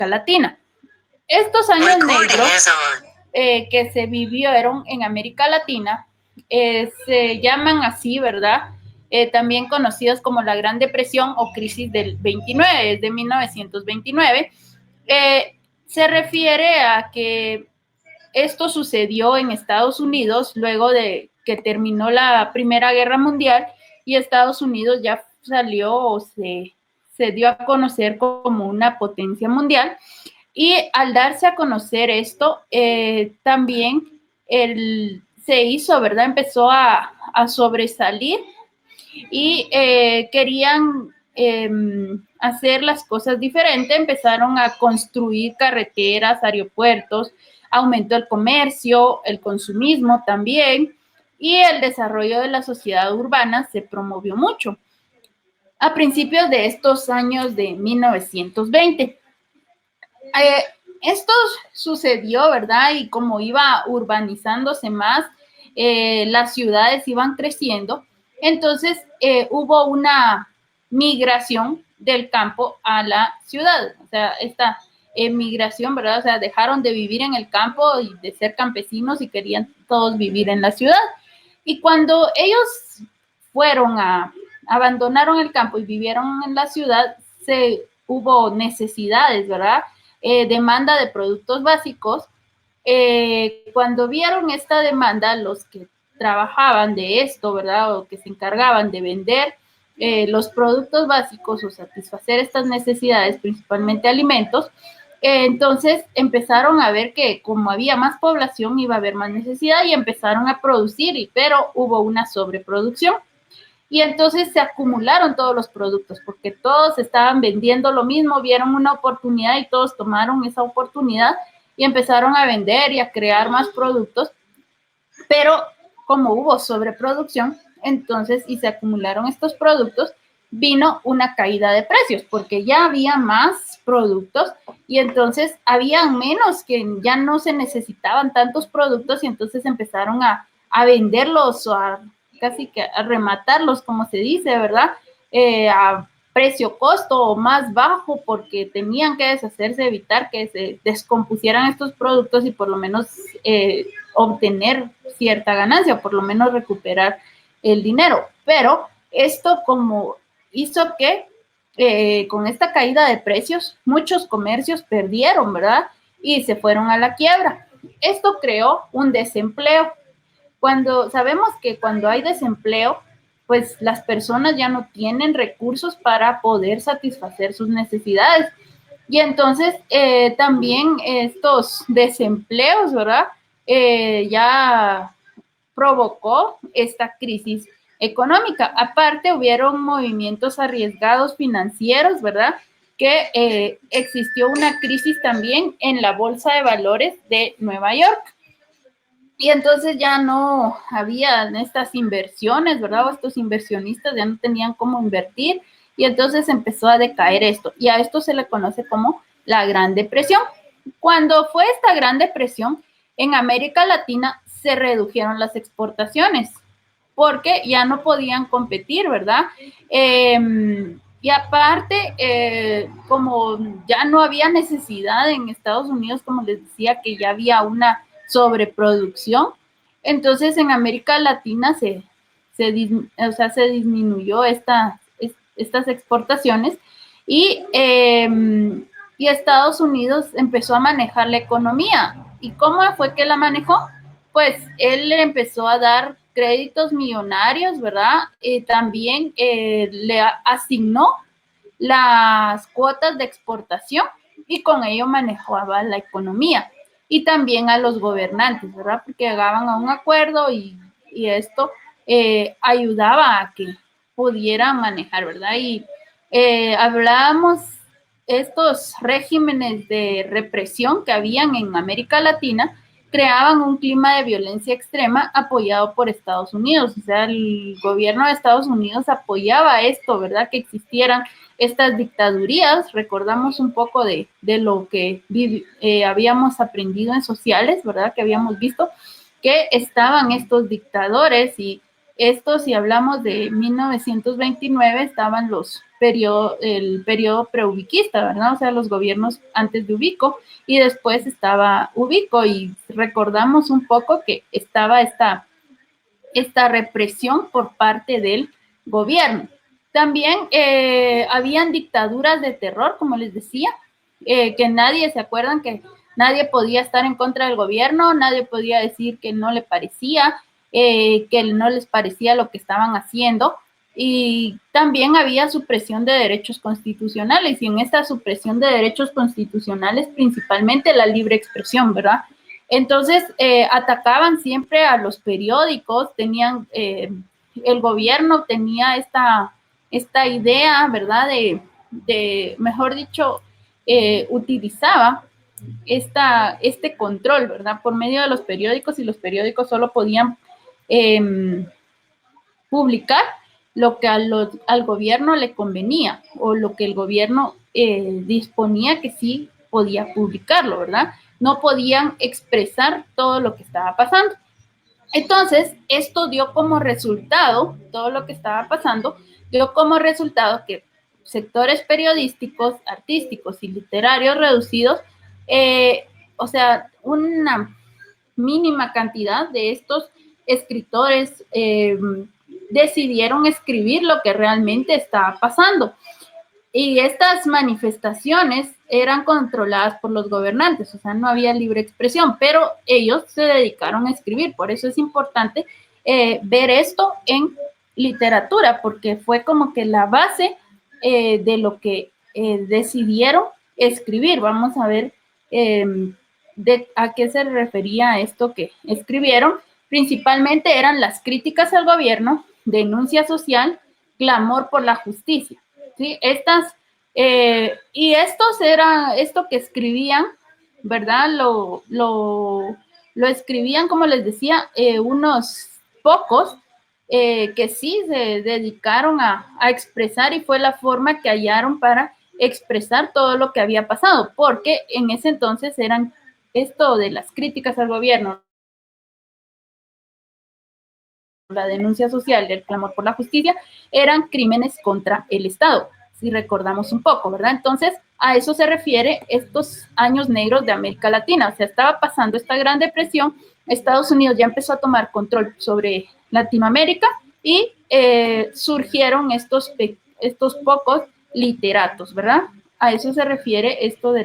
América Latina. Estos años negros que se vivieron en América Latina se llaman así, ¿verdad? También conocidos como la Gran Depresión o crisis del 29, de 1929. Se refiere a que esto sucedió en Estados Unidos luego de que terminó la Primera Guerra Mundial y Estados Unidos ya salió o se dio a conocer como una potencia mundial. Y al darse a conocer esto, también se hizo, ¿verdad? Empezó a sobresalir y querían hacer las cosas diferentes. Empezaron a construir carreteras, aeropuertos, aumentó el comercio, el consumismo también, y el desarrollo de la sociedad urbana se promovió mucho. A principios de estos años de 1920. Esto sucedió, ¿verdad? Y como iba urbanizándose más, las ciudades iban creciendo, entonces hubo una migración del campo a la ciudad. O sea, esta migración, ¿verdad? O sea, dejaron de vivir en el campo y de ser campesinos y querían todos vivir en la ciudad. Y cuando ellos abandonaron el campo y vivieron en la ciudad, hubo necesidades, ¿verdad? Demanda de productos básicos. Cuando vieron esta demanda, los que trabajaban de esto, ¿verdad? O que se encargaban de vender los productos básicos o satisfacer estas necesidades, principalmente alimentos, entonces empezaron a ver que como había más población iba a haber más necesidad y empezaron a producir, pero hubo una sobreproducción. Y entonces se acumularon todos los productos porque todos estaban vendiendo lo mismo, vieron una oportunidad y todos tomaron esa oportunidad y empezaron a vender y a crear más productos. Pero como hubo sobreproducción, entonces, y se acumularon estos productos, vino una caída de precios porque ya había más productos y entonces había menos, que ya no se necesitaban tantos productos y entonces empezaron a venderlos o casi que a rematarlos, como se dice, ¿verdad? A precio costo o más bajo porque tenían que deshacerse, evitar que se descompusieran estos productos y por lo menos obtener cierta ganancia, o por lo menos recuperar el dinero. Pero esto como hizo que con esta caída de precios muchos comercios perdieron, ¿verdad? Y se fueron a la quiebra. Esto creó un desempleo. Sabemos que cuando hay desempleo, pues las personas ya no tienen recursos para poder satisfacer sus necesidades. Y entonces también estos desempleos, ¿verdad? Ya provocó esta crisis económica. Aparte, hubieron movimientos arriesgados financieros, ¿verdad? Que existió una crisis también en la Bolsa de Valores de Nueva York. Y entonces ya no había estas inversiones, ¿verdad? O estos inversionistas ya no tenían cómo invertir y entonces empezó a decaer esto. Y a esto se le conoce como la Gran Depresión. Cuando fue esta Gran Depresión, en América Latina se redujeron las exportaciones porque ya no podían competir, ¿verdad? Y aparte, como ya no había necesidad en Estados Unidos, como les decía, que ya había una sobreproducción, entonces en América Latina se disminuyó estas exportaciones y Estados Unidos empezó a manejar la economía. ¿Y cómo fue que la manejó? Pues él empezó a dar créditos millonarios, ¿verdad? También le asignó las cuotas de exportación y con ello manejaba la economía. Y también a los gobernantes, ¿verdad? Porque llegaban a un acuerdo y esto ayudaba a que pudieran manejar, ¿verdad? Y hablábamos estos regímenes de represión que habían en América Latina, creaban un clima de violencia extrema apoyado por Estados Unidos. O sea, el gobierno de Estados Unidos apoyaba esto, ¿verdad? Que existieran estas dictadurías. Recordamos un poco de lo que habíamos aprendido en sociales, ¿verdad? Que habíamos visto que estaban estos dictadores y Esto, si hablamos de 1929, estaban el periodo preubiquista, ¿verdad? O sea, los gobiernos antes de Ubico, y después estaba Ubico, y recordamos un poco que estaba esta represión por parte del gobierno. También habían dictaduras de terror, como les decía, que nadie, ¿se acuerdan? Que nadie podía estar en contra del gobierno, nadie podía decir que no le parecía, que no les parecía lo que estaban haciendo. Y también había supresión de derechos constitucionales, y en esta supresión de derechos constitucionales, principalmente la libre expresión, ¿verdad? Entonces, atacaban siempre a los periódicos, el gobierno tenía esta idea, ¿verdad? Mejor dicho, utilizaba este control, ¿verdad? Por medio de los periódicos, y los periódicos solo podían publicar lo que al gobierno le convenía, o lo que el gobierno disponía que sí podía publicarlo, ¿verdad? No podían expresar todo lo que estaba pasando. Entonces, esto dio como resultado, todo lo que estaba pasando, dio como resultado que sectores periodísticos, artísticos y literarios reducidos, o sea, una mínima cantidad de estos escritores decidieron escribir lo que realmente estaba pasando. Y estas manifestaciones eran controladas por los gobernantes, o sea, no había libre expresión, pero ellos se dedicaron a escribir. Por eso es importante ver esto en literatura, porque fue como que la base de lo que decidieron escribir. Vamos a ver a qué se refería esto que escribieron. Principalmente eran las críticas al gobierno, denuncia social, clamor por la justicia. ¿Sí? Esto que escribían, ¿verdad? Lo escribían, como les decía, unos pocos que sí se dedicaron a expresar, y fue la forma que hallaron para expresar todo lo que había pasado, porque en ese entonces eran esto de las críticas al gobierno, la denuncia social, el clamor por la justicia, eran crímenes contra el Estado, si recordamos un poco, ¿verdad? Entonces, a eso se refiere estos años negros de América Latina. O sea, estaba pasando esta gran depresión, Estados Unidos ya empezó a tomar control sobre Latinoamérica, y surgieron estos pocos literatos, ¿verdad? A eso se refiere esto de